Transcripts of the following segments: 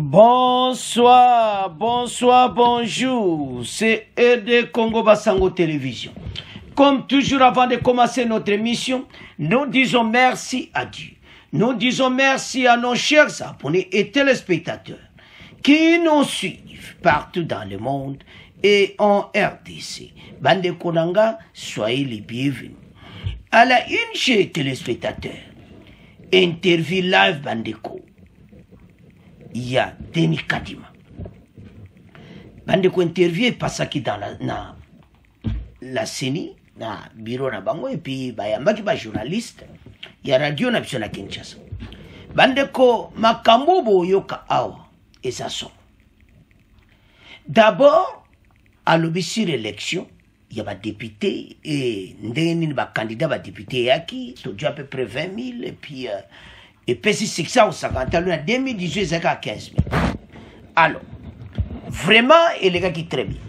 Bonsoir, bonsoir, bonjour. C'est ED Congo Basango Télévision. Comme toujours, avant de commencer notre émission, nous disons merci à Dieu. Nous disons merci à nos chers abonnés et téléspectateurs qui nous suivent partout dans le monde et en RDC. Bande Konanga, soyez les bienvenus. À la une chez téléspectateurs, interview live Bandeko. Il y a Denis Kadima. Bandeko interview passaki dans la CENI, na bureau na bango, et puis bayambaki ba journaliste, il y a radio na biso na Kinshasa. Bandeko makambo boyoka awa esaso. D'abord, à l'obéissir l'élection, il y a des députés et des candidats à députés yaki, tout à peu près 20 000 et puis si 650 en 2018 c'est à 15 000. Alors, vraiment, il y a qui très bien.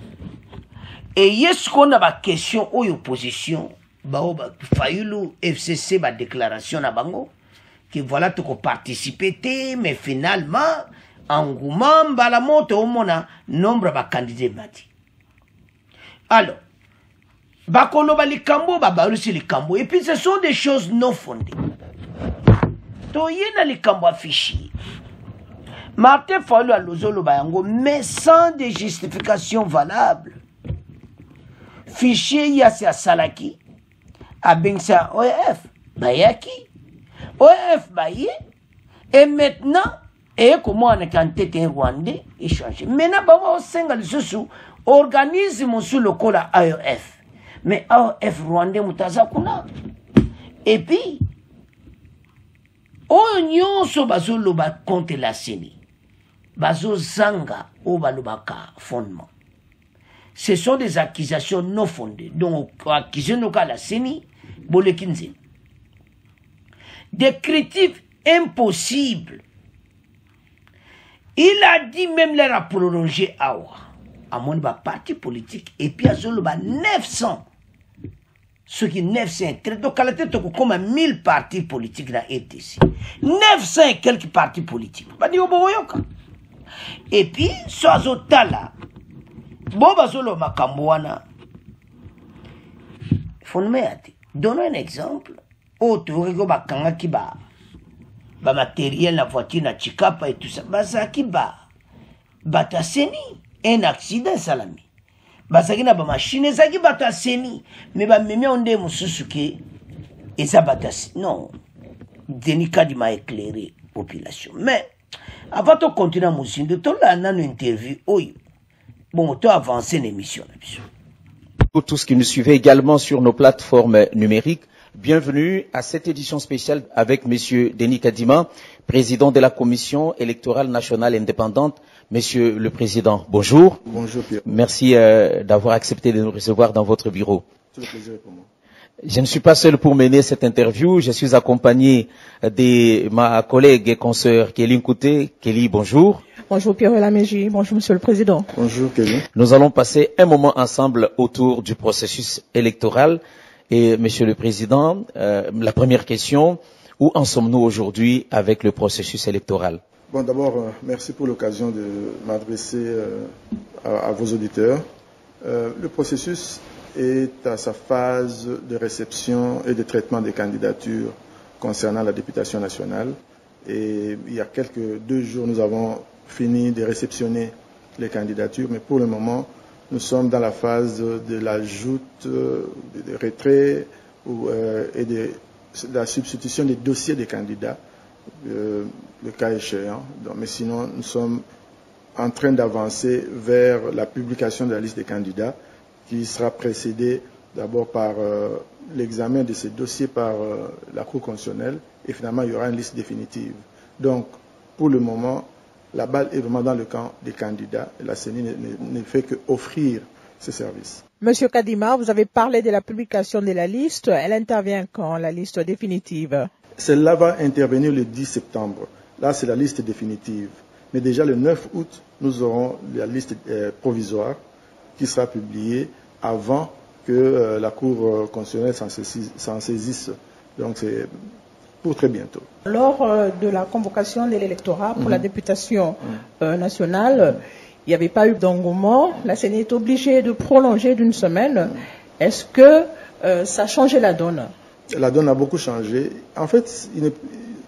Et est-ce qu'on a des questions aux oppositions, Fayoulou FCC ma déclaration à Bango, que voilà tu peux participer, mais finalement, engouement, balamote au mona nombre de candidats mati. Alors, bakolo balikambo babarusi likambo et puis ce sont des choses non fondées. Toyena likambo affiché. Martin Fayulu a lozolo bayango mais sans des justifications valables. Fichier yasi a salaki a bengsa OEF bayaki OEF baye et maintenant et comment on a canté un Rwandais échanger. Maintenant ba au single sous organisme sous le col à AEF. Mais AEF Rwandais mutaza kuna. Et puis on so bazo loba contre la CENI. Bazo zanga o balobaka fondement. Ce sont des accusations non fondées. Donc accusations à la CENI bolekinze. Des critiques impossibles. Il a dit même leur a prolongé à mon parti politique et puis à Zoloba 900. Ce qui 900, donc à la tête comme 1000 partis politiques dans RDC. 900 et quelques partis politiques. Et puis, soit Zotala, Boba Zolo Makambouana, donnons un exemple. Autre Bakanga Kiba, matériel, la voiture, na Chikapa et tout ça. Bazakiba, Bataseni, un accident salami. Basakina ba machine ezaki bata seni mais ba meme onde mususuke eza bata non Denis Kadima éclairé population mais avant de continuer musindo to la nano interview oyo bon to avancer l'émission pour tous qui nous suivez également sur nos plateformes numériques. Bienvenue à cette édition spéciale avec Monsieur Denis Kadima, président de la Commission électorale nationale indépendante. Monsieur le Président, bonjour. Bonjour Pierre. Merci d'avoir accepté de nous recevoir dans votre bureau. Tout le plaisir est pour moi. Je ne suis pas seul pour mener cette interview. Je suis accompagné de ma collègue et consoeur Kelly Nkouté. Kelly, bonjour. Bonjour Pierre Laméji. Bonjour Monsieur le Président. Bonjour Kelly. Nous allons passer un moment ensemble autour du processus électoral. Et Monsieur le Président, la première question, où en sommes-nous aujourd'hui avec le processus électoral? Bon, d'abord, merci pour l'occasion de m'adresser à vos auditeurs. Le processus est à sa phase de réception et de traitement des candidatures concernant la députation nationale. Et il y a 2 jours, nous avons fini de réceptionner les candidatures, mais pour le moment, nous sommes dans la phase de l'ajout, de retrait et de la substitution des dossiers des candidats, le cas échéant. Donc, mais sinon, nous sommes en train d'avancer vers la publication de la liste des candidats qui sera précédée d'abord par l'examen de ces dossiers par la Cour constitutionnelle et finalement il y aura une liste définitive. Donc, pour le moment, la balle est vraiment dans le camp des candidats et la CENI ne fait qu'offrir ces services. Monsieur Kadima, vous avez parlé de la publication de la liste. Elle intervient quand, la liste définitive? Celle-là va intervenir le 10 septembre. Là, c'est la liste définitive. Mais déjà le 9 août, nous aurons la liste provisoire qui sera publiée avant que la Cour constitutionnelle s'en saisisse. Donc, pour très bientôt. Lors de la convocation de l'électorat pour la députation nationale, il n'y avait pas eu d'engouement. La CENI est obligée de prolonger d'une semaine. Est-ce que ça a changé la donne? La donne a beaucoup changé. En fait, il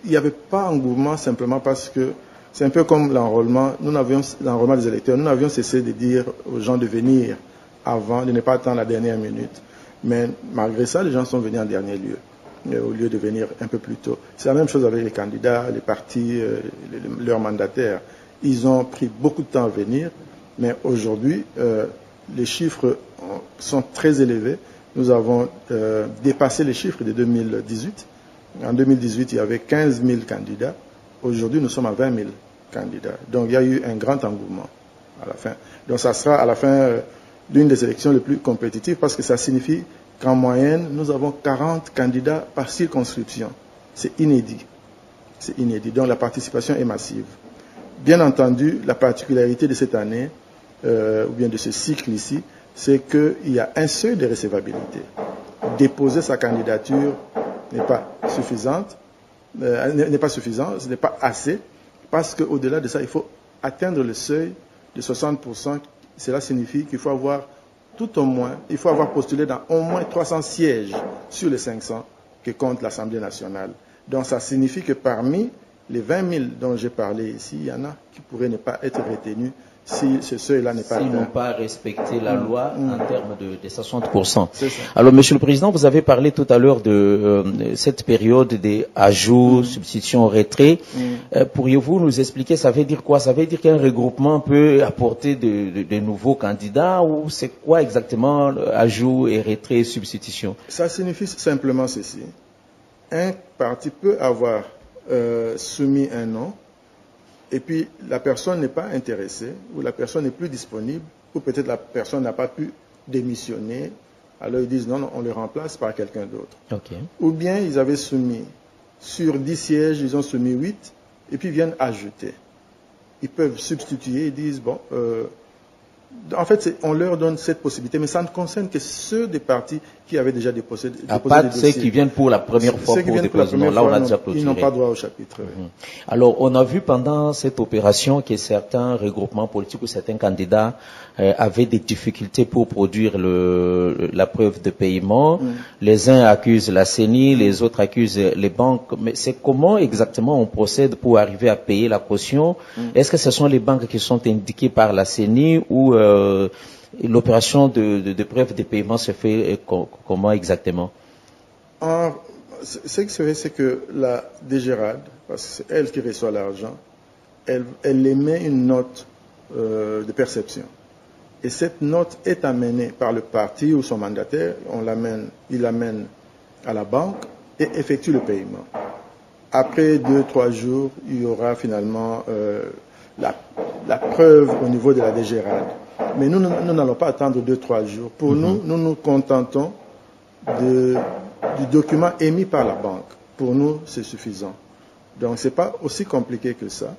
n'y avait pas d'engouement simplement parce que c'est un peu comme l'enrôlement. L'enrôlement des électeurs. Nous n'avions cessé de dire aux gens de venir avant, de ne pas attendre la dernière minute. Mais malgré ça, les gens sont venus en dernier lieu, au lieu de venir un peu plus tôt. C'est la même chose avec les candidats, les partis, leurs mandataires. Ils ont pris beaucoup de temps à venir, mais aujourd'hui, les chiffres sont très élevés. Nous avons dépassé les chiffres de 2018. En 2018, il y avait 15 000 candidats. Aujourd'hui, nous sommes à 20 000 candidats. Donc, il y a eu un grand engouement à la fin. Donc, ça sera à la fin l'une des élections les plus compétitives parce que ça signifie qu'en moyenne, nous avons 40 candidats par circonscription. C'est inédit. C'est inédit. Donc, la participation est massive. Bien entendu, la particularité de cette année, ou bien de ce cycle ici, c'est qu'il y a un seuil de recevabilité. Déposer sa candidature n'est pas suffisante, ce n'est pas assez, parce qu'au-delà de ça, il faut atteindre le seuil de 60%. Cela signifie qu'il faut avoir il faut avoir postulé dans au moins 300 sièges sur les 500 que compte l'Assemblée nationale. Donc ça signifie que parmi les 20 000 dont j'ai parlé ici, il y en a qui pourraient ne pas être retenus si ce seuil-là n'est pas atteint. S'ils n'ont pas respecté la loi en termes de 60%. C'est ça. Alors, Monsieur le Président, vous avez parlé tout à l'heure de cette période des ajouts, substitutions, retraits. Pourriez-vous nous expliquer, ça veut dire quoi? Ça veut dire qu'un regroupement peut apporter de nouveaux candidats ou c'est quoi exactement ajout et retrait et substitution? Ça signifie simplement ceci. Un parti peut avoir soumis un nom, et puis la personne n'est pas intéressée, ou la personne n'est plus disponible, ou peut-être la personne n'a pas pu démissionner, alors ils disent non, on le remplace par quelqu'un d'autre. Okay. Ou bien ils avaient soumis, sur 10 sièges, ils ont soumis 8, et puis ils viennent ajouter. Ils peuvent substituer, ils disent, bon, en fait, on leur donne cette possibilité, mais ça ne concerne que ceux des partis qui avaient déjà déposé des dossiers. À part ceux qui viennent pour la première fois pour déposer. Là, on a déjà clôturé. Ils n'ont pas droit au chapitre. Alors, on a vu pendant cette opération que certains regroupements politiques ou certains candidats avaient des difficultés pour produire la preuve de paiement. Les uns accusent la CENI, les autres accusent les banques. Mais c'est comment exactement on procède pour arriver à payer la caution? Est-ce que ce sont les banques qui sont indiquées par la CENI ou l'opération de preuve de paiement se fait comment exactement? Ce qui se fait, c'est que la DGRAD, parce que c'est elle qui reçoit l'argent, elle émet une note de perception. Et cette note est amenée par le parti ou son mandataire, il l'amène à la banque et effectue le paiement. Après 2-3 jours, il y aura finalement la preuve au niveau de la DGRAD. Mais nous n'allons pas attendre 2-3 jours. Pour nous nous contentons du document émis par la banque. Pour nous, c'est suffisant. Donc, ce n'est pas aussi compliqué que ça,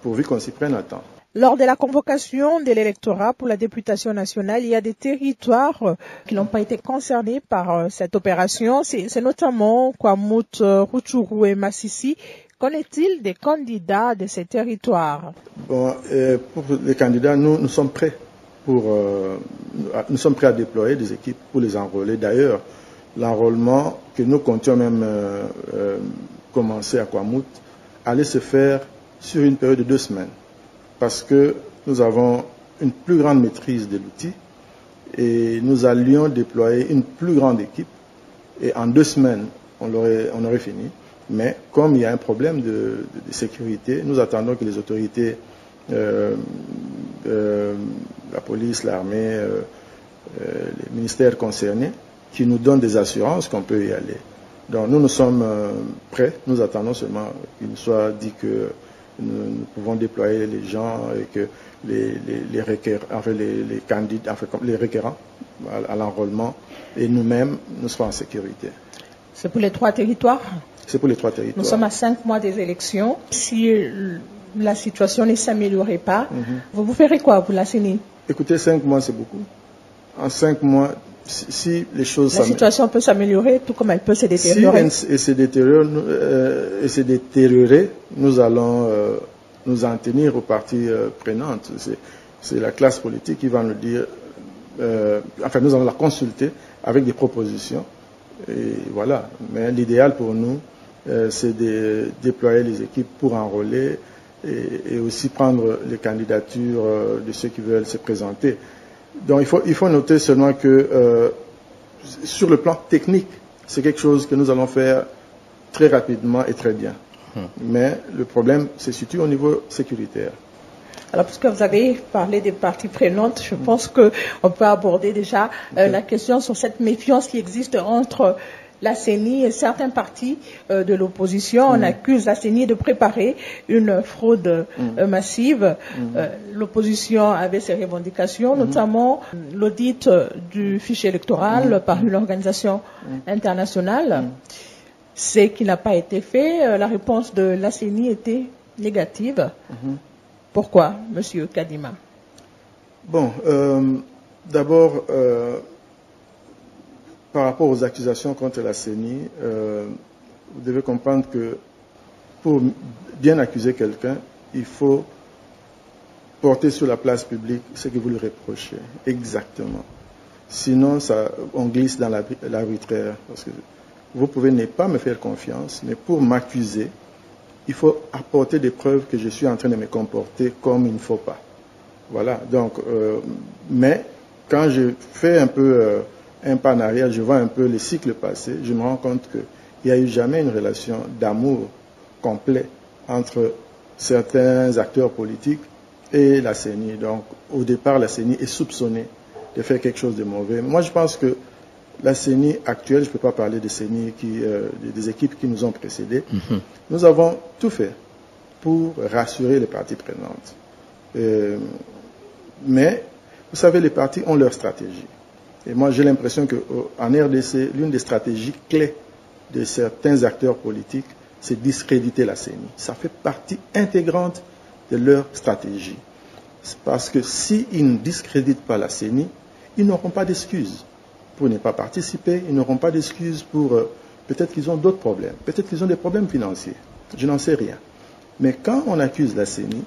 pourvu qu'on s'y prenne à temps. Lors de la convocation de l'électorat pour la députation nationale, il y a des territoires qui n'ont pas été concernés par cette opération. C'est notamment Kwamut, Rutshuru et Massissi. Qu'en est-il des candidats de ces territoires? Bon, pour les candidats, nous sommes prêts. Nous sommes prêts à déployer des équipes pour les enrôler. D'ailleurs, l'enrôlement que nous comptions même commencer à Kwamut allait se faire sur une période de 2 semaines. Parce que nous avons une plus grande maîtrise de l'outil et nous allions déployer une plus grande équipe. Et en 2 semaines, on aurait fini. Mais comme il y a un problème de sécurité, nous attendons que les autorités, la police, l'armée, les ministères concernés, qui nous donnent des assurances qu'on peut y aller. Donc nous sommes prêts, nous attendons seulement qu'il nous soit dit que nous pouvons déployer les gens et que les requérants à l'enrôlement et nous-mêmes, nous serons en sécurité. C'est pour les 3 territoires? C'est pour les 3 territoires. Nous sommes à 5 mois des élections. Si la situation ne s'améliorait pas, vous ferez quoi, vous, la CENI? Écoutez, 5 mois, c'est beaucoup. En 5 mois, si les choses... La situation peut s'améliorer tout comme elle peut se détériorer. Si elle se détériorer, nous allons nous en tenir aux parties prenantes. C'est la classe politique qui va nous dire... enfin, nous allons la consulter avec des propositions. Et voilà. Mais l'idéal pour nous, c'est de déployer les équipes pour enrôler et aussi prendre les candidatures de ceux qui veulent se présenter. Donc il faut noter seulement que sur le plan technique, c'est quelque chose que nous allons faire très rapidement et très bien. Mais le problème se situe au niveau sécuritaire. Alors, puisque vous avez parlé des parties prenantes, je pense qu'on peut aborder déjà la question sur cette méfiance qui existe entre la CENI et certains partis de l'opposition. On accuse la CENI de préparer une fraude massive. L'opposition avait ses revendications, notamment l'audit du fichier électoral par une organisation internationale. Ce qui n'a pas été fait. La réponse de la CENI était négative. Pourquoi, Monsieur Kadima? Bon, d'abord, par rapport aux accusations contre la CENI, vous devez comprendre que pour bien accuser quelqu'un, il faut porter sur la place publique ce que vous lui reprochez. Exactement. Sinon, on glisse dans l'arbitraire. Parce que vous pouvez ne pas me faire confiance, mais pour m'accuser, il faut apporter des preuves que je suis en train de me comporter comme il ne faut pas. Voilà. Donc, mais quand je fais un peu un pas en arrière, je vois un peu les cycles passés, je me rends compte qu'il n'y a eu jamais une relation d'amour complet entre certains acteurs politiques et la CENI. Donc, au départ, la CENI est soupçonnée de faire quelque chose de mauvais. Moi, je pense que la CENI actuelle, je ne peux pas parler de CENI des équipes qui nous ont précédés. Nous avons tout fait pour rassurer les parties prenantes. Mais, vous savez, les partis ont leur stratégie. Et moi, j'ai l'impression qu'en RDC, l'une des stratégies clés de certains acteurs politiques, c'est discréditer la CENI. Ça fait partie intégrante de leur stratégie. Parce que s'ils ne discréditent pas la CENI, ils n'auront pas d'excuses pour ne pas participer, ils n'auront pas d'excuses pour... peut-être qu'ils ont d'autres problèmes, peut-être qu'ils ont des problèmes financiers, je n'en sais rien. Mais quand on accuse la CENI,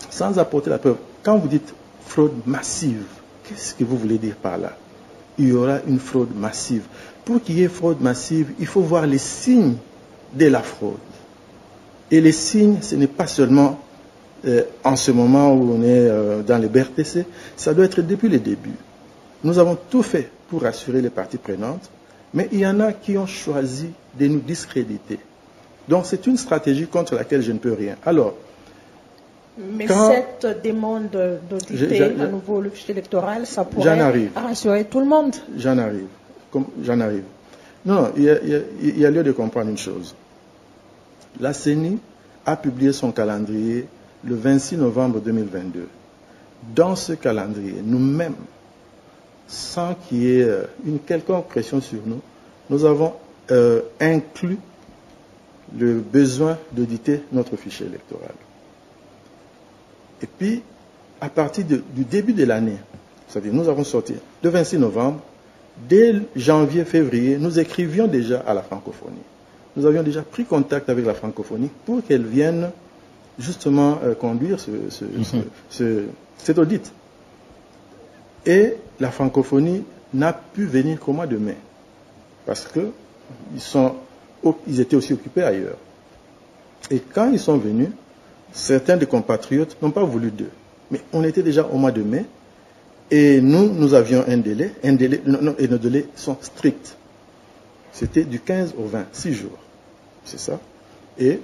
sans apporter la preuve, quand vous dites fraude massive, qu'est-ce que vous voulez dire par là? Il y aura une fraude massive. Pour qu'il y ait fraude massive, il faut voir les signes de la fraude. Et les signes, ce n'est pas seulement en ce moment où on est dans les BRTC, ça doit être depuis le début. Nous avons tout fait pour rassurer les parties prenantes, mais il y en a qui ont choisi de nous discréditer. Donc c'est une stratégie contre laquelle je ne peux rien. Alors, mais cette demande d'auditer à nouveau le fichier électoral, ça pourrait rassurer tout le monde. J'en arrive. Non, il y a lieu de comprendre une chose. La CENI a publié son calendrier le 26 novembre 2022. Dans ce calendrier, nous-mêmes, sans qu'il y ait une quelconque pression sur nous, nous avons inclus le besoin d'auditer notre fichier électoral. Et puis, à partir du début de l'année, c'est-à-dire nous avons sorti le 26 novembre, dès janvier, février, nous écrivions déjà à la francophonie. Nous avions déjà pris contact avec la francophonie pour qu'elle vienne justement conduire cet audit. Et la francophonie n'a pu venir qu'au mois de mai, parce qu'ils étaient aussi occupés ailleurs. Et quand ils sont venus, certains des compatriotes n'ont pas voulu d'eux. Mais on était déjà au mois de mai, et nous avions un délai, et nos délais sont stricts. C'était du 15 au 20, 6 jours. C'est ça. Et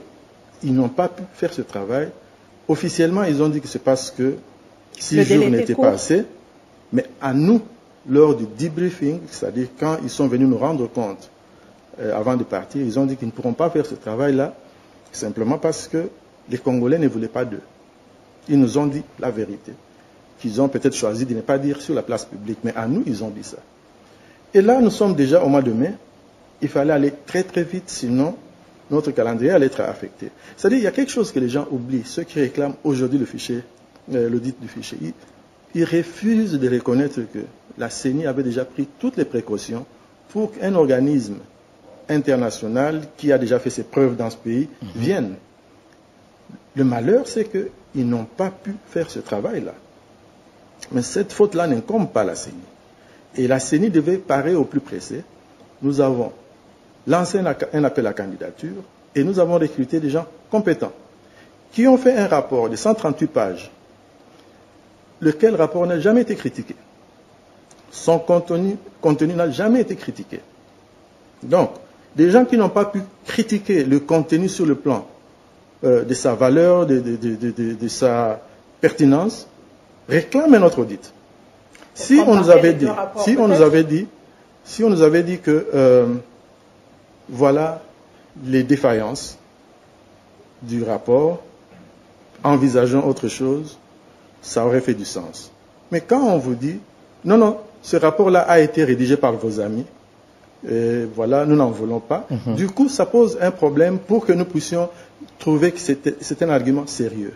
ils n'ont pas pu faire ce travail. Officiellement, ils ont dit que c'est parce que 6 jours n'étaient pas assez. Mais à nous, lors du debriefing, c'est-à-dire quand ils sont venus nous rendre compte avant de partir, ils ont dit qu'ils ne pourront pas faire ce travail-là, simplement parce que les Congolais ne voulaient pas d'eux. Ils nous ont dit la vérité, qu'ils ont peut-être choisi de ne pas dire sur la place publique, mais à nous, ils ont dit ça. Et là, nous sommes déjà au mois de mai. Il fallait aller très très vite, sinon notre calendrier allait être affecté. C'est-à-dire qu'il y a quelque chose que les gens oublient, ceux qui réclament aujourd'hui le fichier, l'audit du fichier. ils refusent de reconnaître que la CENI avait déjà pris toutes les précautions pour qu'un organisme international qui a déjà fait ses preuves dans ce pays vienne. Le malheur, c'est qu'ils n'ont pas pu faire ce travail-là. Mais cette faute-là n'incombe pas la CENI. Et la CENI devait parer au plus pressé. Nous avons lancé un appel à candidature et nous avons recruté des gens compétents qui ont fait un rapport de 138 pages, lequel rapport n'a jamais été critiqué. Son contenu n'a jamais été critiqué. Donc, des gens qui n'ont pas pu critiquer le contenu sur le plan de sa valeur, de sa pertinence, réclament notre audit. Si on nous avait dit que voilà les défaillances du rapport, envisageons autre chose, ça aurait fait du sens. Mais quand on vous dit, non, ce rapport-là a été rédigé par vos amis, et voilà, nous n'en voulons pas, du coup, ça pose un problème pour que nous puissions trouver que c'est un argument sérieux.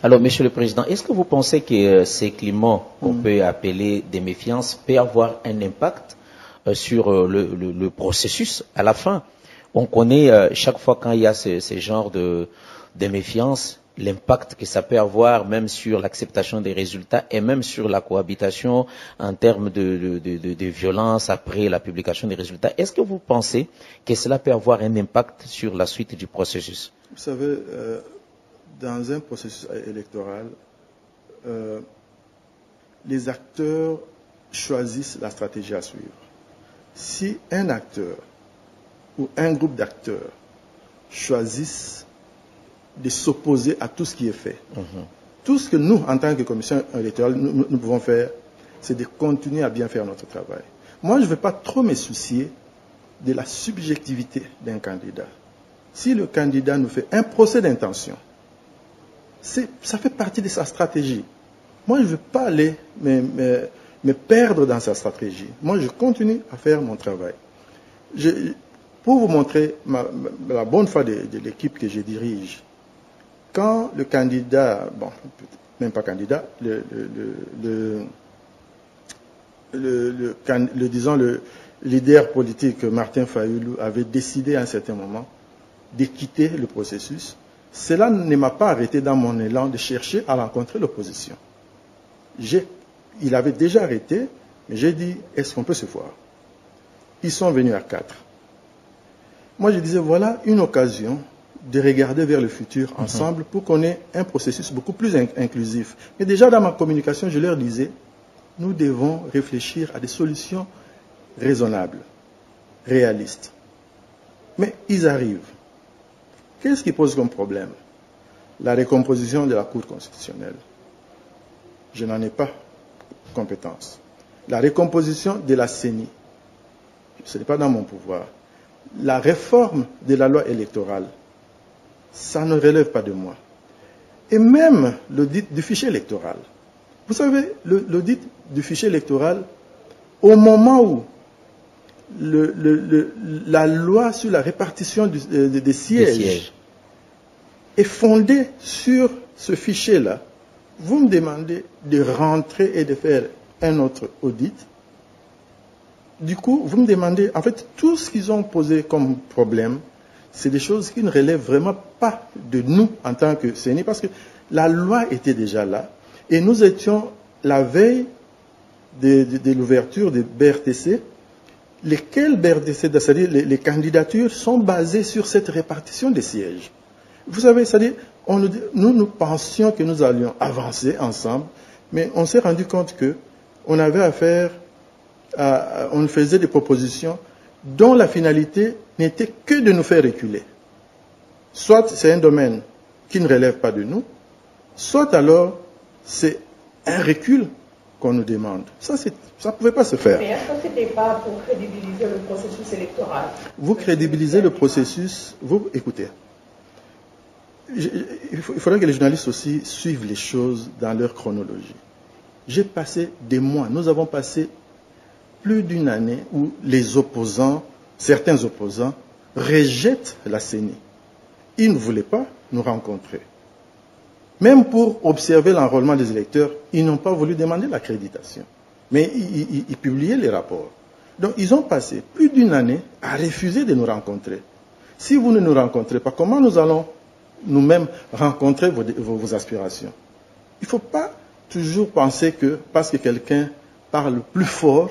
Alors, Monsieur le Président, est-ce que vous pensez que ces climats qu'on peut appeler des méfiances peuvent avoir un impact sur le processus à la fin? On connaît chaque fois quand il y a ce genre de méfiance, l'impact que ça peut avoir même sur l'acceptation des résultats et même sur la cohabitation en termes de violence après la publication des résultats. Est-ce que vous pensez que cela peut avoir un impact sur la suite du processus? Vous savez, dans un processus électoral, les acteurs choisissent la stratégie à suivre. Si un acteur ou un groupe d'acteurs choisissent de s'opposer à tout ce qui est fait, tout ce que nous, en tant que commission électorale, nous pouvons faire, c'est de continuer à bien faire notre travail. Moi, je ne vais pas trop me soucier de la subjectivité d'un candidat. Si le candidat nous fait un procès d'intention, ça fait partie de sa stratégie. Moi, je ne veux pas aller me perdre dans sa stratégie. Moi, je continue à faire mon travail. Pour vous montrer la bonne foi de l'équipe que je dirige, quand le candidat, bon, même pas candidat, disons le leader politique Martin Fayoulou avait décidé à un certain moment de quitter le processus, cela ne m'a pas arrêté dans mon élan de chercher à rencontrer l'opposition. Il avait déjà arrêté, mais j'ai dit, est-ce qu'on peut se voir? Ils sont venus à 4. Moi, je disais, voilà une occasion de regarder vers le futur ensemble pour qu'on ait un processus beaucoup plus inclusif. Mais déjà dans ma communication, je leur disais, nous devons réfléchir à des solutions raisonnables, réalistes. Mais ils arrivent. Qu'est-ce qui pose comme problème? La recomposition de la Cour constitutionnelle. Je n'en ai pas compétence. La recomposition de la CENI. Ce n'est pas dans mon pouvoir. La réforme de la loi électorale. Ça ne relève pas de moi. Et même l'audit du fichier électoral. Vous savez, l'audit du fichier électoral, au moment où la loi sur la répartition des sièges est fondée sur ce fichier-là, vous me demandez de rentrer et de faire un autre audit. Du coup, vous me demandez, en fait, tout ce qu'ils ont posé comme problème, c'est des choses qui ne relèvent vraiment pas de nous en tant que CENI, parce que la loi était déjà là, et nous étions la veille de l'ouverture de BRTC, lesquelles BRTC, c'est-à-dire les candidatures, sont basées sur cette répartition des sièges. Vous savez, c'est-à-dire, nous pensions que nous allions avancer ensemble, mais on s'est rendu compte que on avait affaire on faisait des propositions dont la finalité n'était que de nous faire reculer. Soit c'est un domaine qui ne relève pas de nous, soit alors c'est un recul qu'on nous demande. Ça ne pouvait pas se faire. Mais est-ce que ce n'était pas pour crédibiliser le processus électoral? Vous crédibilisez le processus, écoutez, il faudrait que les journalistes aussi suivent les choses dans leur chronologie. J'ai passé des mois, nous avons passé plus d'une année où les opposants, certains opposants, rejettent la CENI. Ils ne voulaient pas nous rencontrer. Même pour observer l'enrôlement des électeurs, ils n'ont pas voulu demander l'accréditation. Mais ils publiaient les rapports. Donc, ils ont passé plus d'une année à refuser de nous rencontrer. Si vous ne nous rencontrez pas, comment nous allons nous-mêmes rencontrer vos aspirations? Il ne faut pas toujours penser que parce que quelqu'un parle plus fort,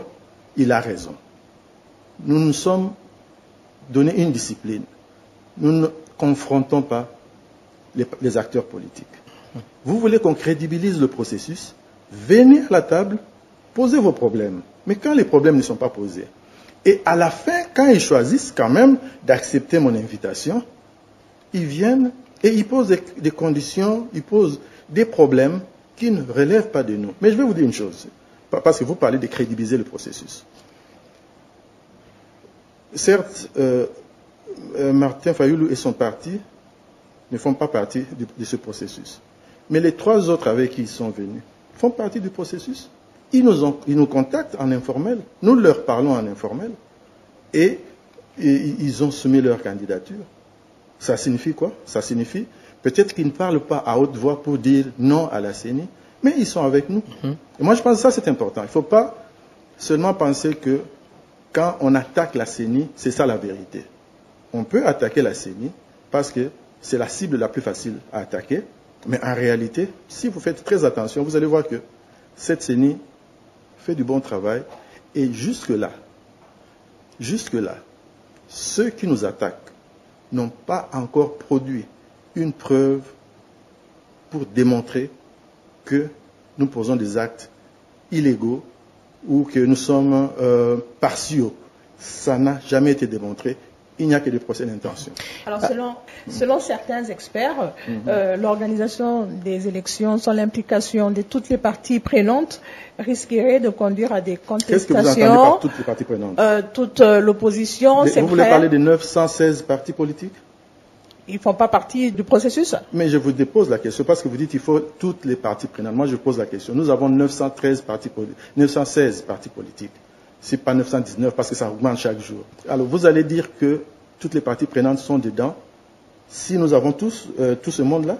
il a raison. Nous nous sommes donné une discipline. Nous ne confrontons pas les acteurs politiques. Vous voulez qu'on crédibilise le processus? Venez à la table, posez vos problèmes. Mais quand les problèmes ne sont pas posés, et à la fin, quand ils choisissent quand même d'accepter mon invitation, ils viennent et ils posent des conditions, ils posent des problèmes qui ne relèvent pas de nous. Mais je vais vous dire une chose, parce que vous parlez de crédibiliser le processus. Certes, Martin Fayoulou et son parti ne font pas partie de ce processus. Mais les 3 autres avec qui ils sont venus font partie du processus. Ils nous contactent en informel, nous leur parlons en informel, et ils ont soumis leur candidature. Ça signifie quoi? Ça signifie peut-être qu'ils ne parlent pas à haute voix pour dire non à la CENI, mais ils sont avec nous. Et moi je pense que ça c'est important. Il ne faut pas seulement penser que quand on attaque la CENI, c'est ça la vérité. On peut attaquer la CENI parce que c'est la cible la plus facile à attaquer, mais en réalité, si vous faites très attention, vous allez voir que cette CENI fait du bon travail, et jusque-là, ceux qui nous attaquent n'ont pas encore produit une preuve pour démontrer que nous posons des actes illégaux ou que nous sommes partiaux. Ça n'a jamais été démontré. Il n'y a que des procès d'intention. Alors, selon certains experts, l'organisation des élections sans l'implication de toutes les parties prenantes risquerait de conduire à des contestations. Qu'est-ce que vous entendez par toutes les parties prenantes? Toute l'opposition, c'est vrai. Vous voulez parler de 916 partis politiques? Ils ne font pas partie du processus? Mais je vous dépose la question, parce que vous dites qu'il faut toutes les parties prenantes. Moi, je pose la question. Nous avons 916 partis politiques. C'est pas 919 parce que ça augmente chaque jour. Alors vous allez dire que toutes les parties prenantes sont dedans. Si nous avons tout ce monde-là.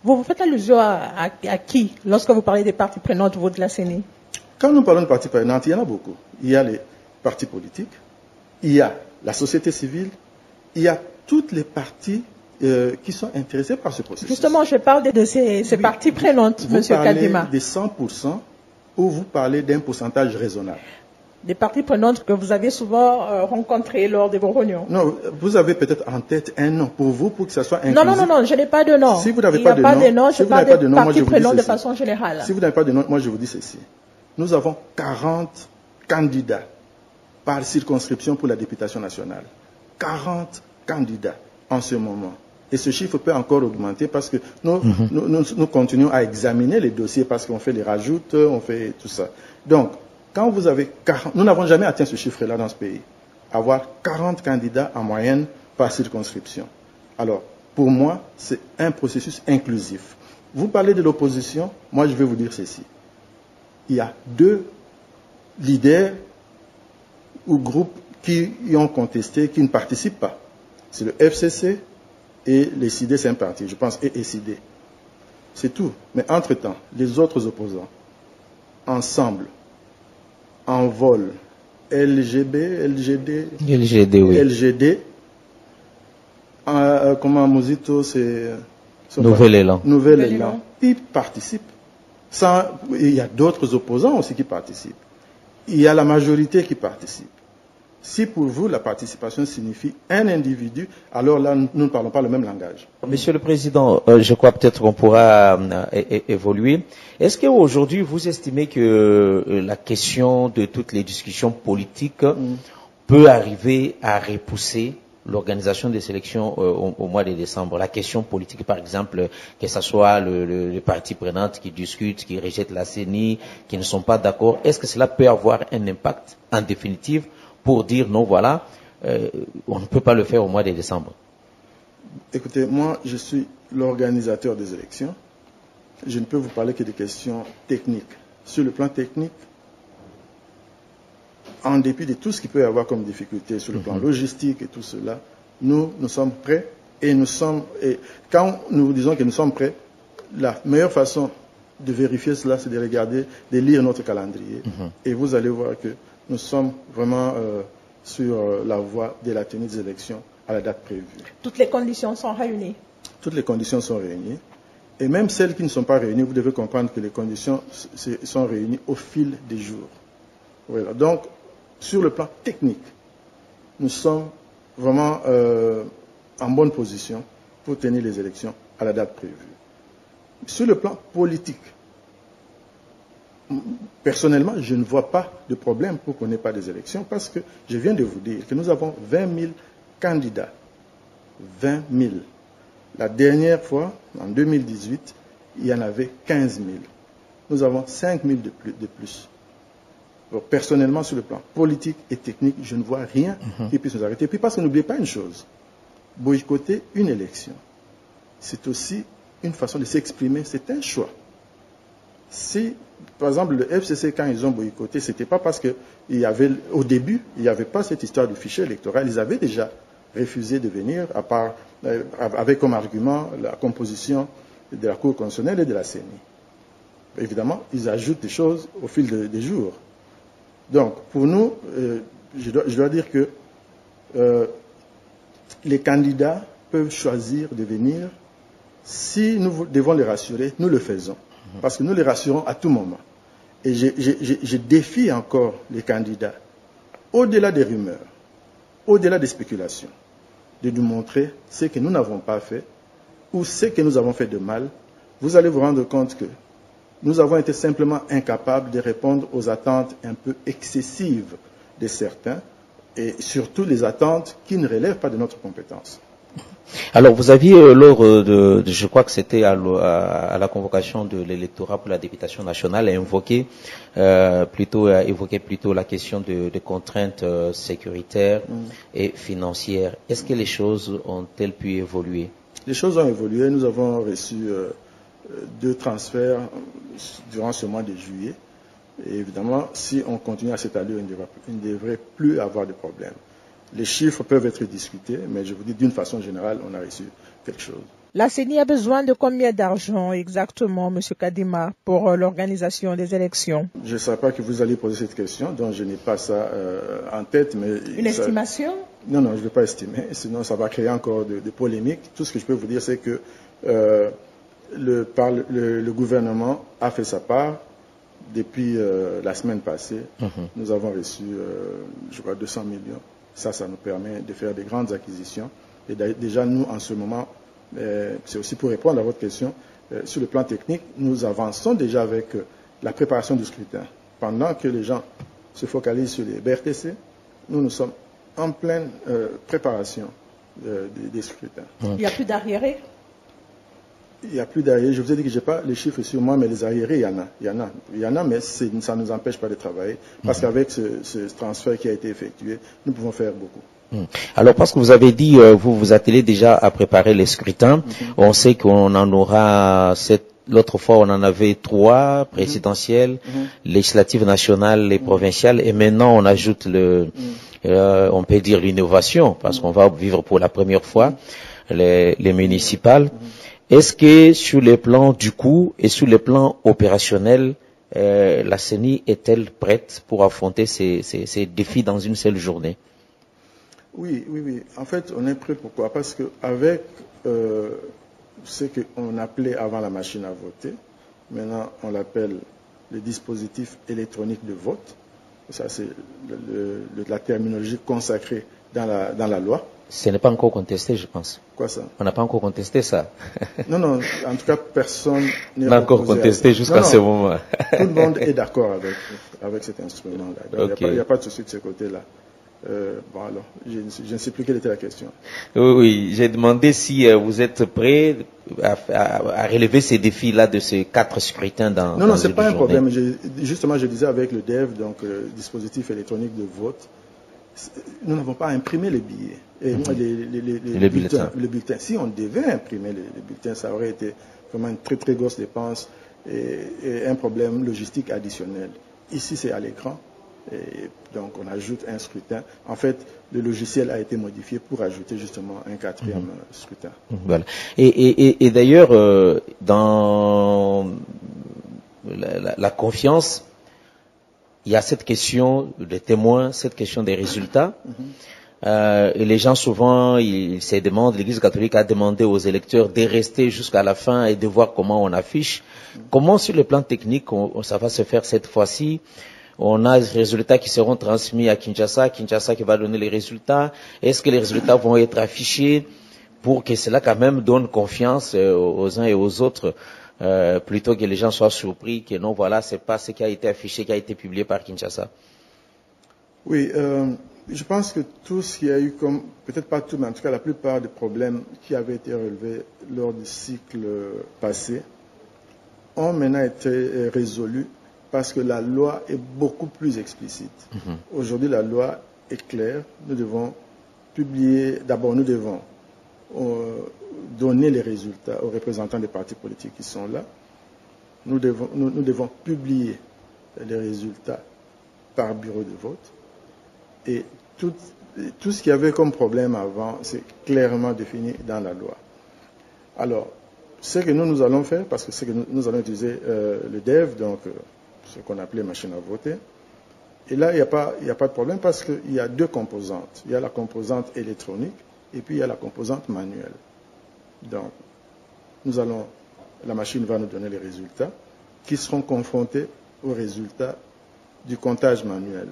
Vous faites allusion à qui lorsque vous parlez des parties prenantes de la CENI? Quand nous parlons de parties prenantes, il y en a beaucoup. Il y a les partis politiques, il y a la société civile, il y a toutes les parties qui sont intéressées par ce processus. Justement, je parle de ces parties prenantes, M. Kadima. Vous parlez des 100% ou vous parlez d'un pourcentage raisonnable? Des parties prenantes que vous avez souvent rencontrées lors de vos réunions. Non, vous avez peut-être en tête un nom pour vous, pour que ça soit inclusif. Non, je n'ai pas de nom. Si vous n'avez pas de nom, je parle de parties prenantes de façon générale. Si vous n'avez pas de nom, moi je vous dis ceci. Nous avons 40 candidats par circonscription pour la députation nationale. 40 candidats en ce moment. Et ce chiffre peut encore augmenter parce que nous continuons à examiner les dossiers parce qu'on fait les rajoutes, on fait tout ça. Donc, quand vous avez 40, nous n'avons jamais atteint ce chiffre-là dans ce pays. Avoir 40 candidats en moyenne par circonscription. Alors, pour moi, c'est un processus inclusif. Vous parlez de l'opposition, moi je vais vous dire ceci. Il y a 2 leaders ou groupes qui y ont contesté, qui ne participent pas. C'est le FCC et les CID, c'est un parti, je pense, et CID. C'est tout. Mais entre-temps, les autres opposants, ensemble, en vol, LGD, oui. LGD, comment Mosito, c'est... Nouvel Élan. Ils participent. Il y a d'autres opposants aussi qui participent. Il y a la majorité qui participe. Si pour vous, la participation signifie un individu, alors là, nous ne parlons pas le même langage. Monsieur le Président, je crois peut-être qu'on pourra évoluer. Est-ce qu'aujourd'hui, vous estimez que la question de toutes les discussions politiques peut arriver à repousser l'organisation des élections au mois de décembre? La question politique, par exemple, que ce soit les parties prenantes qui discutent, qui rejettent la CENI, qui ne sont pas d'accord, est-ce que cela peut avoir un impact en définitive pour dire non, voilà, on ne peut pas le faire au mois de décembre? Écoutez, moi, je suis l'organisateur des élections. Je ne peux vous parler que des questions techniques. Sur le plan technique, en dépit de tout ce qu'il peut y avoir comme difficulté sur le plan logistique et tout cela, nous sommes prêts et quand nous disons que nous sommes prêts, la meilleure façon de vérifier cela, c'est de regarder, de lire notre calendrier. Et vous allez voir que nous sommes vraiment sur la voie de la tenue des élections à la date prévue. Toutes les conditions sont réunies. Toutes les conditions sont réunies. Et même celles qui ne sont pas réunies, vous devez comprendre que les conditions sont réunies au fil des jours. Voilà. Donc, sur le plan technique, nous sommes vraiment en bonne position pour tenir les élections à la date prévue. Sur le plan politique, personnellement, je ne vois pas de problème pour qu'on n'ait pas des élections parce que je viens de vous dire que nous avons 20 000 candidats. 20 000. La dernière fois, en 2018, il y en avait 15 000. Nous avons 5 000 de plus. Donc, personnellement, sur le plan politique et technique, je ne vois rien qui puisse nous arrêter. Et puis parce que n'oubliez pas une chose, boycotter une élection, c'est aussi une façon de s'exprimer, c'est un choix. Si, par exemple, le FCC, quand ils ont boycotté, ce n'était pas parce qu'il y avait, au début, il n'y avait pas cette histoire du fichier électoral. Ils avaient déjà refusé de venir, à part, avec comme argument la composition de la Cour constitutionnelle et de la CENI. Évidemment, ils ajoutent des choses au fil des jours. Donc, pour nous, je dois dire que les candidats peuvent choisir de venir. Si nous devons les rassurer, nous le faisons. Parce que nous les rassurons à tout moment. Et je défie encore les candidats, au-delà des rumeurs, au-delà des spéculations, de nous montrer ce que nous n'avons pas fait ou ce que nous avons fait de mal. Vous allez vous rendre compte que nous avons été simplement incapables de répondre aux attentes un peu excessives de certains et surtout les attentes qui ne relèvent pas de notre compétence. Alors, vous aviez, lors je crois que c'était à la convocation de l'électorat pour la députation nationale, évoqué plutôt la question de contraintes sécuritaires et financières. Est-ce que les choses ont-elles pu évoluer? Les choses ont évolué. Nous avons reçu 2 transferts durant ce mois de juillet. Et évidemment, si on continue à cette allure, il ne devrait plus avoir de problème. Les chiffres peuvent être discutés, mais je vous dis d'une façon générale, on a reçu quelque chose. La CENI a besoin de combien d'argent exactement, M. Kadima, pour l'organisation des élections? Je ne savais pas que vous alliez poser cette question, donc je n'ai pas ça en tête. Mais une estimation? Non, je ne vais pas estimer, sinon ça va créer encore de polémiques. Tout ce que je peux vous dire, c'est que le gouvernement a fait sa part. Depuis la semaine passée, nous avons reçu, je crois, 200 millions. Ça nous permet de faire des grandes acquisitions. Et déjà, nous, en ce moment, c'est aussi pour répondre à votre question, sur le plan technique, nous avançons déjà avec la préparation du scrutin. Pendant que les gens se focalisent sur les BRTC, nous sommes en pleine préparation des scrutins. Il n'y a plus d'arriérés? Il n'y a plus d'arriérés. Je vous ai dit que je n'ai pas les chiffres sur moi, mais les arriérés, il y en a, mais ça ne nous empêche pas de travailler. Parce qu'avec ce transfert qui a été effectué, nous pouvons faire beaucoup. Alors, parce que vous avez dit, vous vous attelez déjà à préparer les scrutins. On sait qu'on en aura l'autre fois, on en avait 3 présidentielles, législatives nationales et provinciales, et maintenant on ajoute on peut dire l'innovation, parce qu'on va vivre pour la première fois les municipales. Est-ce que sur les plans du coût et sur les plans opérationnels, la CENI est-elle prête pour affronter ces défis dans une seule journée? Oui. En fait, on est prêt. Pourquoi? Parce qu'avec ce qu'on appelait avant la machine à voter, maintenant on l'appelle le dispositif électronique de vote. Ça, c'est la terminologie consacrée dans la loi. Ce n'est pas encore contesté, je pense. Quoi ça? On n'a pas encore contesté ça. Non, en tout cas, personne n'est encore contesté jusqu'à ce moment. Tout le monde est d'accord avec cet instrument-là. Il n'y a pas de souci de ce côté-là. Bon alors, je ne sais plus quelle était la question. Oui, j'ai demandé si vous êtes prêt à relever ces défis-là de ces 4 scrutins dans Non, c'est pas un problème. Justement, je disais avec le DEV, donc dispositif électronique de vote, nous n'avons pas imprimé les billets. Et les bulletins. Si on devait imprimer les bulletins, ça aurait été vraiment une très très grosse dépense et un problème logistique additionnel. Ici, c'est à l'écran. Et donc on ajoute un scrutin. En fait, le logiciel a été modifié pour ajouter justement un quatrième scrutin. Voilà. Et d'ailleurs, dans la confiance, il y a cette question des témoins, cette question des résultats. Et les gens souvent, ils se demandent, l'Église catholique a demandé aux électeurs de rester jusqu'à la fin et de voir comment on affiche. Comment sur le plan technique ça va se faire cette fois-ci? On a des résultats qui seront transmis à Kinshasa qui va donner les résultats. Est-ce que les résultats vont être affichés pour que cela quand même donne confiance aux uns et aux autres, plutôt que les gens soient surpris que non, voilà, c'est pas ce qui a été affiché, qui a été publié par Kinshasa? Oui, je pense que tout ce qu'il y a eu comme, peut-être pas tout, mais en tout cas la plupart des problèmes qui avaient été relevés lors du cycle passé ont maintenant été résolus parce que la loi est beaucoup plus explicite. Aujourd'hui, la loi est claire. Nous devons publier, d'abord nous devons donner les résultats aux représentants des partis politiques qui sont là. Nous devons publier les résultats par bureau de vote. Et tout ce qu'il y avait comme problème avant, c'est clairement défini dans la loi. Alors, ce que nous allons faire, parce que c'est que nous allons utiliser le DEV, donc ce qu'on appelait machine à voter. Et là, il n'y a pas de problème parce qu'il y a deux composantes. Il y a la composante électronique et puis il y a la composante manuelle. Donc, la machine va nous donner les résultats qui seront confrontés aux résultats du comptage manuel.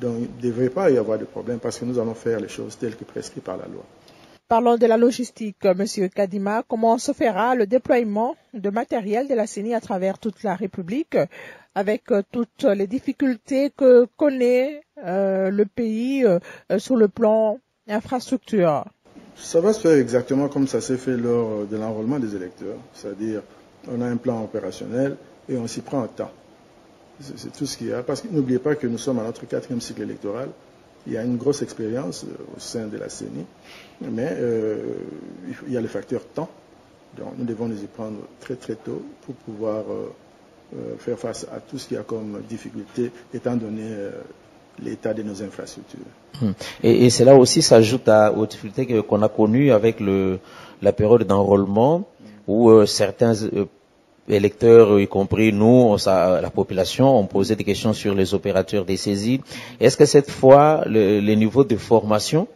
Donc, il ne devrait pas y avoir de problème parce que nous allons faire les choses telles que prescrites par la loi. Parlons de la logistique, Monsieur Kadima. Comment se fera le déploiement de matériel de la CENI à travers toute la République avec toutes les difficultés que connaît le pays sur le plan infrastructure? Ça va se faire exactement comme ça s'est fait lors de l'enrôlement des électeurs. C'est-à-dire, on a un plan opérationnel et on s'y prend en temps. C'est tout ce qu'il y a. Parce que n'oubliez pas que nous sommes à notre 4e cycle électoral. Il y a une grosse expérience au sein de la CENI. Mais il y a le facteur temps. Donc nous devons nous y prendre très très tôt pour pouvoir faire face à tout ce qu'il y a comme difficulté, étant donné l'état de nos infrastructures. Et cela aussi s'ajoute aux difficultés qu'on a connues avec la période d'enrôlement où certains électeurs, y compris nous, la population, ont posé des questions sur les opérateurs des saisies. Est-ce que cette fois, le niveau de formation,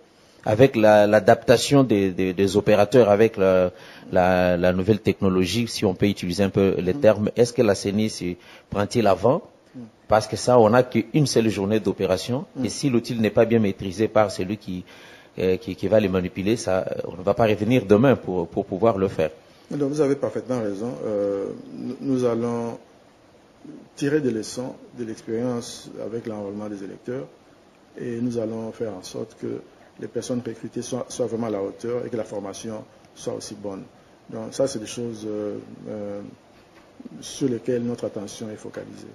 avec l'adaptation des opérateurs, avec la nouvelle technologie, si on peut utiliser un peu les termes, est-ce que la CENI prend-il avant? Parce que ça, on n'a qu'une seule journée d'opération, et si l'outil n'est pas bien maîtrisé par celui qui va le manipuler, ça, on ne va pas revenir demain pour pouvoir le faire. Donc, vous avez parfaitement raison. Nous allons tirer des leçons de l'expérience avec l'enrôlement des électeurs et nous allons faire en sorte que les personnes recrutées soient vraiment à la hauteur et que la formation soit aussi bonne. Donc ça, c'est des choses sur lesquelles notre attention est focalisée.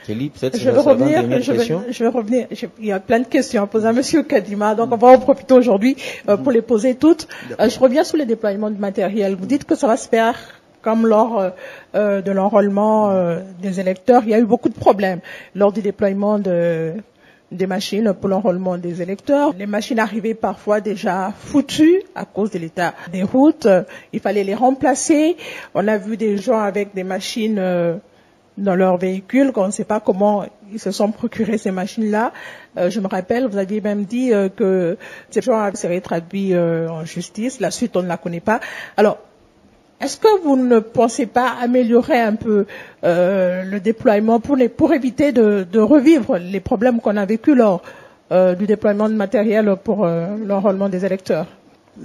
Kelly, peut-être je vais revenir. Il y a plein de questions à poser à M. Kadima, donc on va en profiter aujourd'hui pour les poser toutes. Je reviens sur le déploiement du matériel. Vous dites que ça va se faire comme lors de l'enrôlement des électeurs. Il y a eu beaucoup de problèmes lors du déploiement des machines pour l'enrôlement des électeurs. Les machines arrivaient parfois déjà foutues à cause de l'état des routes. Il fallait les remplacer. On a vu des gens avec des machines dans leur véhicule, qu'on ne sait pas comment ils se sont procurés ces machines-là. Je me rappelle, vous aviez même dit que ces gens seraient traduits en justice. La suite, on ne la connaît pas. Alors, est-ce que vous ne pensez pas améliorer un peu le déploiement pour éviter de revivre les problèmes qu'on a vécu lors du déploiement de matériel pour l'enrôlement des électeurs?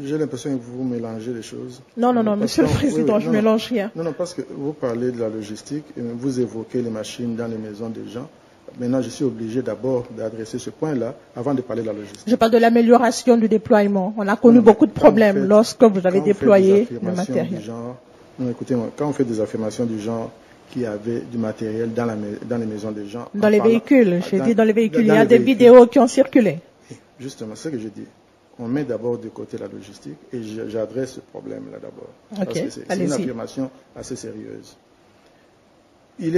J'ai l'impression que vous mélangez les choses. Non, Monsieur le Président, je ne mélange rien. Non, parce que vous parlez de la logistique, et vous évoquez les machines dans les maisons des gens. Maintenant, je suis obligé d'abord d'adresser ce point-là avant de parler de la logistique. Je parle de l'amélioration du déploiement. On a connu beaucoup de problèmes lorsque vous avez déployé le matériel. Non, écoutez-moi, quand on fait des affirmations du genre qu'il y avait du matériel dans les maisons des gens... Dans les véhicules, j'ai dit dans les véhicules. Il y a des vidéos qui ont circulé. Justement, c'est ce que je dis. On met d'abord de côté la logistique et j'adresse ce problème-là d'abord. Okay, parce que c'est une affirmation assez sérieuse. Il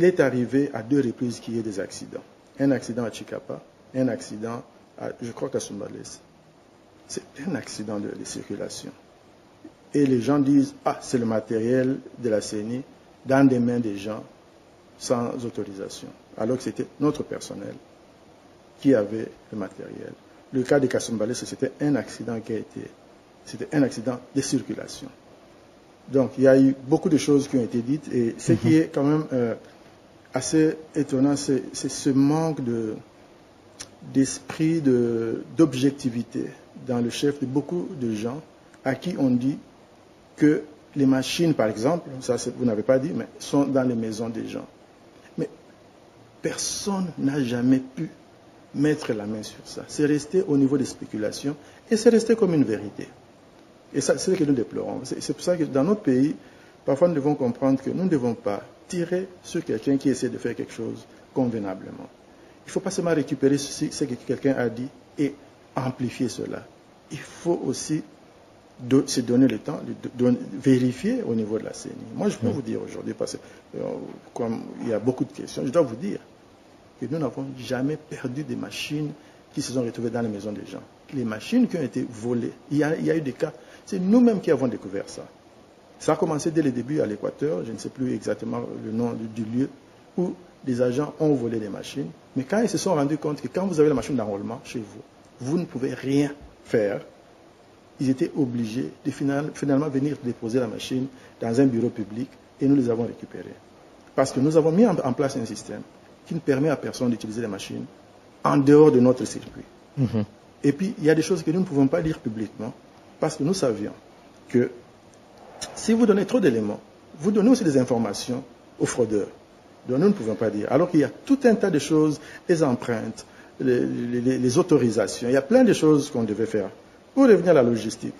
est arrivé à 2 reprises qu'il y ait des accidents. un accident à Chikapa, un accident à, je crois qu'à Soumbales. C'est un accident de circulation. Et les gens disent, ah, c'est le matériel de la CENI dans des mains des gens sans autorisation. Alors que c'était notre personnel qui avait le matériel. Le cas de Kasumbalé, c'était un accident c'était un accident de circulation. Donc, il y a eu beaucoup de choses qui ont été dites et ce qui est quand même assez étonnant, c'est ce manque d'esprit d'objectivité dans le chef de beaucoup de gens à qui on dit que les machines, par exemple, ça vous n'avez pas dit, mais sont dans les maisons des gens. Mais personne n'a jamais pu mettre la main sur ça. C'est resté au niveau des spéculations et c'est resté comme une vérité. Et ça, c'est ce que nous déplorons. C'est pour ça que dans notre pays, parfois nous devons comprendre que nous ne devons pas tirer sur quelqu'un qui essaie de faire quelque chose convenablement. Il ne faut pas seulement récupérer ce que quelqu'un a dit et amplifier cela. Il faut aussi se donner le temps de vérifier au niveau de la CENI. Moi, je peux vous dire aujourd'hui, parce que comme il y a beaucoup de questions, je dois vous dire que nous n'avons jamais perdu des machines qui se sont retrouvées dans les maisons des gens. Les machines qui ont été volées, il y a eu des cas, c'est nous-mêmes qui avons découvert ça. Ça a commencé dès le début à l'Équateur, je ne sais plus exactement le nom du lieu, où des agents ont volé des machines. Mais quand ils se sont rendus compte que quand vous avez la machine d'enrôlement chez vous, vous ne pouvez rien faire, ils étaient obligés de finalement venir déposer la machine dans un bureau public et nous les avons récupérés. Parce que nous avons mis en place un système qui ne permet à personne d'utiliser les machines en dehors de notre circuit. Et puis, il y a des choses que nous ne pouvons pas dire publiquement parce que nous savions que si vous donnez trop d'éléments, vous donnez aussi des informations aux fraudeurs. Donc nous ne pouvons pas dire. Alors qu'il y a tout un tas de choses, les empreintes, les autorisations, il y a plein de choses qu'on devait faire. Pour revenir à la logistique,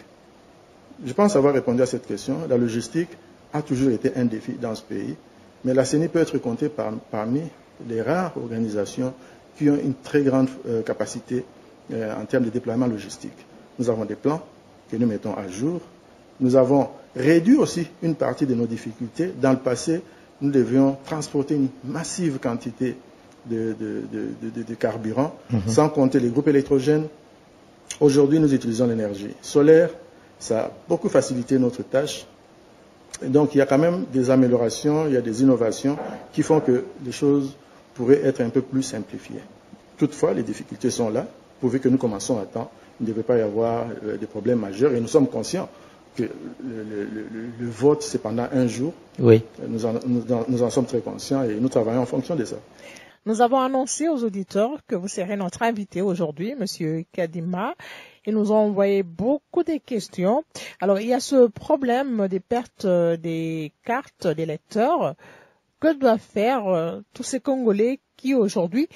je pense avoir répondu à cette question. La logistique a toujours été un défi dans ce pays, mais la CENI peut être comptée parmi les rares organisations qui ont une très grande capacité en termes de déploiement logistique. Nous avons des plans que nous mettons à jour. Nous avons réduit aussi une partie de nos difficultés. Dans le passé, nous devions transporter une massive quantité de carburant, sans compter les groupes électrogènes. Aujourd'hui, nous utilisons l'énergie solaire. Ça a beaucoup facilité notre tâche. Et donc, il y a quand même des améliorations, il y a des innovations qui font que les choses pourraient être un peu plus simplifiées. Toutefois, les difficultés sont là. Pourvu que nous commençons à temps, il ne devait pas y avoir des problèmes majeurs. Et nous sommes conscients que le vote, c'est pendant un jour. Oui. Nous en sommes très conscients et nous travaillons en fonction de ça. Nous avons annoncé aux auditeurs que vous serez notre invité aujourd'hui, Monsieur Kadima. Ils nous ont envoyé beaucoup de questions. Alors, il y a ce problème des pertes des cartes des lecteurs. Que doivent faire tous ces Congolais qui, aujourd'hui,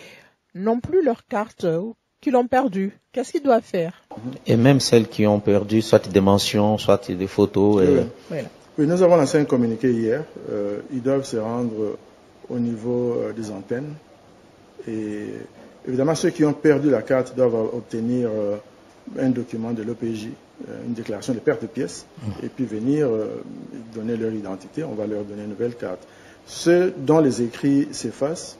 n'ont plus leurs cartes ou qui l'ont perdu? Qu'est-ce qu'ils doivent faire? Et même celles qui ont perdu, soit des mentions, soit des photos. Oui, nous avons lancé un communiqué hier. Ils doivent se rendre au niveau des antennes. Et évidemment, ceux qui ont perdu la carte doivent obtenir un document de l'OPJ, une déclaration de perte de pièces, et puis venir donner leur identité. On va leur donner une nouvelle carte. Ceux dont les écrits s'effacent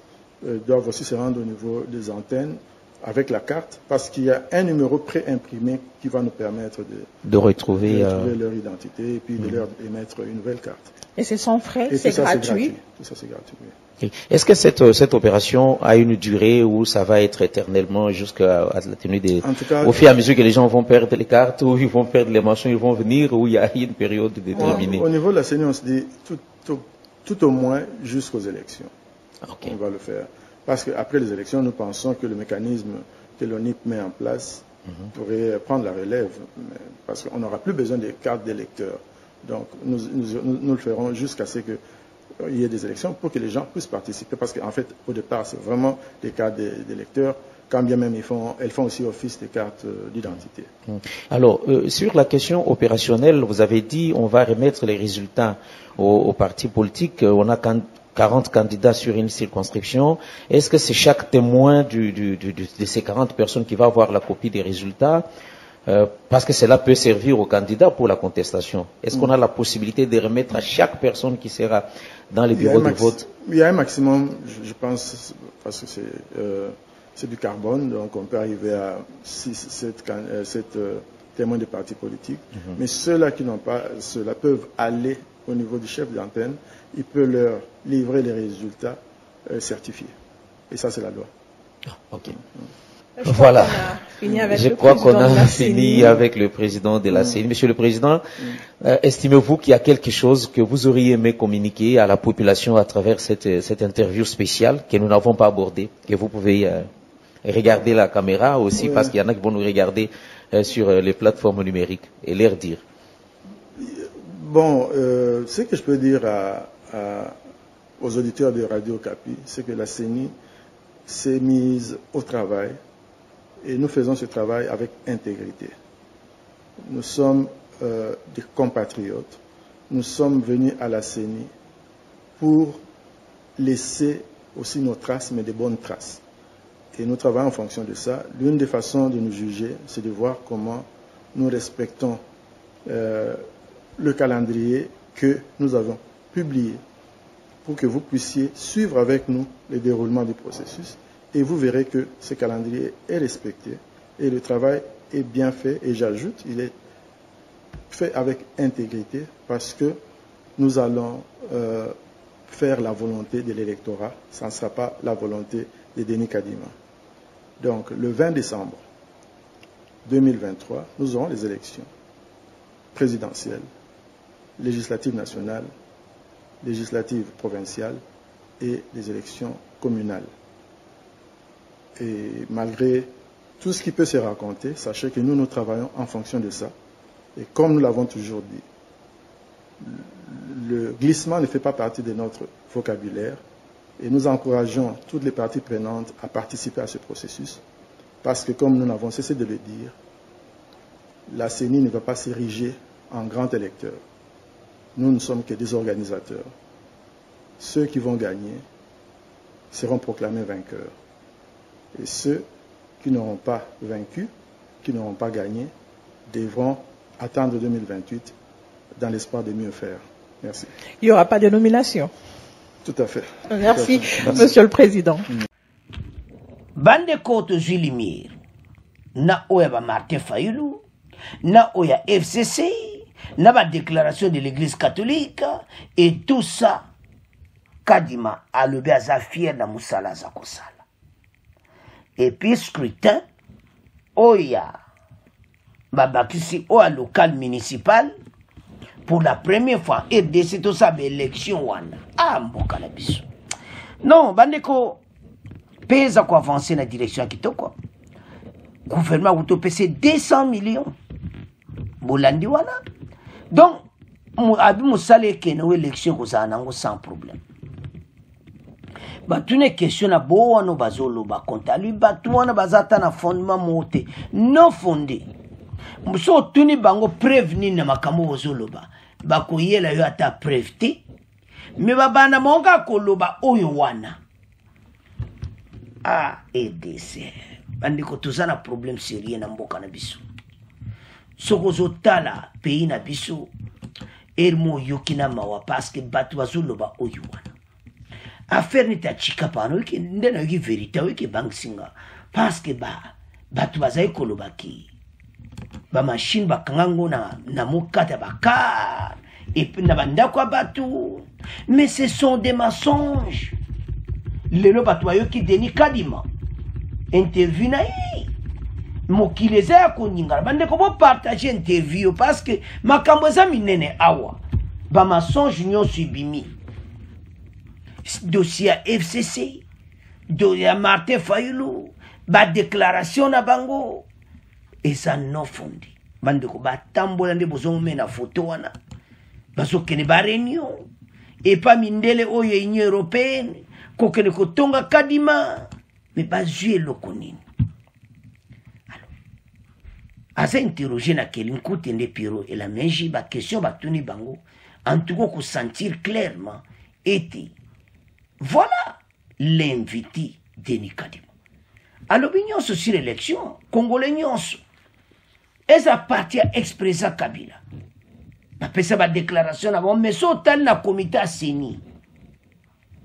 doivent aussi se rendre au niveau des antennes avec la carte, parce qu'il y a un numéro pré-imprimé qui va nous permettre de retrouver leur identité et puis de leur émettre une nouvelle carte. Et c'est sans frais, c'est gratuit. Tout ça, c'est gratuit. Oui. Est-ce que cette opération a une durée où ça va être éternellement jusqu'à la tenue des... En tout cas, au fur et à mesure que les gens vont perdre les cartes, ou ils vont perdre les mentions, ils vont venir, ou il y a une période déterminée? Au niveau de la CENI, on se dit tout au moins jusqu'aux élections. Okay. On va le faire. Parce qu'après les élections, nous pensons que le mécanisme que l'ONIP met en place pourrait prendre la relève. Parce qu'on n'aura plus besoin des cartes d'électeurs. Donc, nous le ferons jusqu'à ce qu'il y ait des élections pour que les gens puissent participer. Parce qu'en fait, au départ, c'est vraiment des cartes d'électeurs. Quand bien même elles font aussi office des cartes d'identité. Alors, sur la question opérationnelle, vous avez dit on va remettre les résultats aux partis politiques. On a 40 candidats sur une circonscription. Est-ce que c'est chaque témoin de ces 40 personnes qui va avoir la copie des résultats? parce que cela peut servir aux candidats pour la contestation. Est-ce qu'on a la possibilité de remettre à chaque personne qui sera dans les bureaux de vote? Il y a un maximum, je pense, parce que c'est du carbone, donc on peut arriver à 7 témoins de partis politiques. Mais ceux-là qui n'ont pas, ceux-là peuvent aller au niveau du chef d'antenne, il peut leur livrer les résultats certifiés. Et ça, c'est la loi. Ok. Voilà. Je crois qu'on a fini avec le président de la CENI. Monsieur le Président, estimez-vous qu'il y a quelque chose que vous auriez aimé communiquer à la population à travers cette interview spéciale que nous n'avons pas abordée, que vous pouvez regarder la caméra aussi, parce qu'il y en a qui vont nous regarder sur les plateformes numériques et leur dire? Bon, ce que je peux dire aux auditeurs de Radio Okapi, c'est que la CENI s'est mise au travail et nous faisons ce travail avec intégrité. Nous sommes des compatriotes. Nous sommes venus à la CENI pour laisser aussi nos traces, mais des bonnes traces. Et nous travaillons en fonction de ça. L'une des façons de nous juger, c'est de voir comment nous respectons le calendrier que nous avons publié pour que vous puissiez suivre avec nous le déroulement du processus. Et vous verrez que ce calendrier est respecté et le travail est bien fait. Et j'ajoute, il est fait avec intégrité parce que nous allons faire la volonté de l'électorat. Ça ne sera pas la volonté de Denis Kadima. Donc, le 20 décembre 2023, nous aurons les élections présidentielles, législatives nationales, législatives provinciales et les élections communales. Et malgré tout ce qui peut se raconter, sachez que nous travaillons en fonction de ça. Et comme nous l'avons toujours dit, le glissement ne fait pas partie de notre vocabulaire. Et nous encourageons toutes les parties prenantes à participer à ce processus. Parce que comme nous n'avons cessé de le dire, la CENI ne va pas s'ériger en grand électeur. Nous ne sommes que des organisateurs. Ceux qui vont gagner seront proclamés vainqueurs. Et ceux qui n'auront pas vaincu, qui n'auront pas gagné, devront attendre 2028 dans l'espoir de mieux faire. Merci. Il n'y aura pas de nomination. Tout à fait. Merci, Monsieur le Président. Bande Koto Zulimir, na oya ba Martin Fayulu, na oya FCC, na ba déclaration de l'Église catholique, et tout ça, Kadima a levé à sa fière na Moussala Zakosala. Et puis scrutin, oya, babakisi oya local municipal, pour la première fois, RDC tout ça, élection wana. Ah, mboka na biso. Non, bandeko, pesa ko avancer na direction ya kitoko. Gouvernement auto pese 200 millions. Bolandi wana. Donc, abi musale ke na élection ko za nango sans problème. Batune question na bo wana bazolo ba konta lui batu wana bazata na fondement mote non fondé. Muso tuni bango prévenir na makambo ozoloba. Bakoyela yo ata prevete. Me babana monga koloba oyo wana. Ah, EDC. Bandiko tozana problème sérieux na mboka na biso. Soko zotala pays na biso. Ermo yokina mawa parce que batu bazoloba oyo wana. Affaire ni ta chika pano ki ndena yoki vérité yoki bangsinga parce que batu bazai koloba ki ba machine bakangango na mokata bakar et puis na bandako batu, mais ce sont des mensonges. Lelo batu yoki Denis Kadima interview na yi mokileza ya koningala bande ko bo partager interview parce que makambo za minene awa ba mensonge nyo subimi dossier FCC dossier Martin Fayulu ba déclaration na bango et ça non fondé bande ko batambola nde bozo mena photo wana baso kene ba réunion et pas mindele oyo union européenne ko kene ko tonga Kadima mais pas jouer le konini alors asa interroger na kelin kutende piro et la menji ba question ba tuni bango en tout cas ko sentir clairement était voilà l'invité Denis Kadima. À l'opinion sur l'élection, Congolais nyonso. eza parti ya expresa Kabila bapesa ba déclaration na bon mais so tal na comité aseni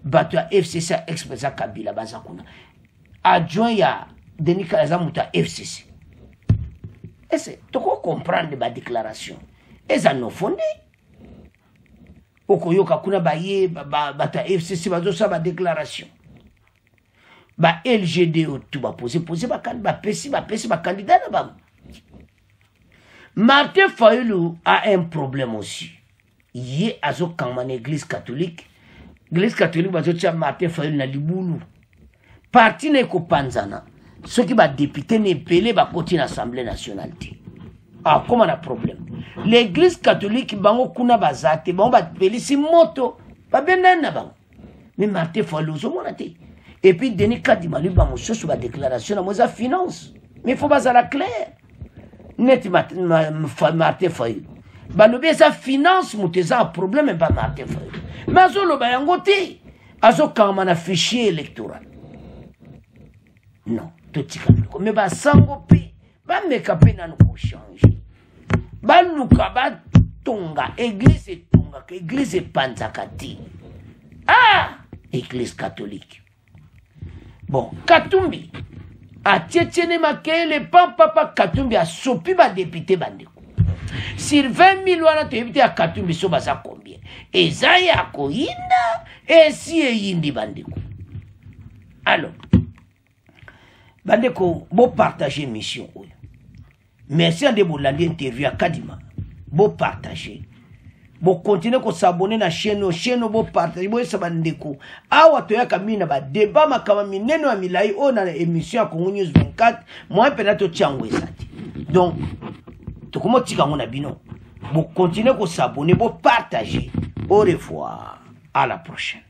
bato ya FCC expresa Kabila baza kuna adjoint ya Denis Kalaza muta FCC ese toko comprendre ba déclaration eza no fondé okoyoka kuna baye bato ya FCC bazosa ba déclaration ba LGDO tout ba poser bapesi ba candidat na ba. Martin Fayulu a un problème aussi. Il est à l'église catholique. L'église catholique va dire Martin Fayulu na libulu. Parti ne ko panzana. Ceux qui va député ne pelé va continuer l'Assemblée nationale. Ah, comment on a problème? L'église catholique bango kuna bazate, bango va pelé si moto, ba benana bango. Mais Martin Fayulu zo monate. Et puis Denis Kadima lui bango sur la déclaration na moza finance. Mais il faut pas à la claire. Net Martin Fayulu balobi sa finance muteza un problème pas Martin Fayulu mais azolo bayango te azokama na fichier électoral non totika mais ba sango pe ba meka pe na ko changer ba luka ba tonga église tonga que église panzakati église catholique bon Katumbi a Tchétchéné Makele, papa Katumbi a sopi ba député bandeko. Sur 20 000 wana to député à Katumbi so baza combien? Et Zaya Koinda et si e yindi bandeko. Alors, bandeko, bo partager mission. Merci à de bolandi interview à Kadima. Bo partager. Bo continuer ko s'abonner na chaîne bo partager bo sabandeko awa to yaka mina ba débat makama mineno ya milai ona na émission ya Congo News 24 moi pena to tiango esati donc to komo tika ngona bino bo continuer ko s'abonner bo partager. Au revoir, à la prochaine.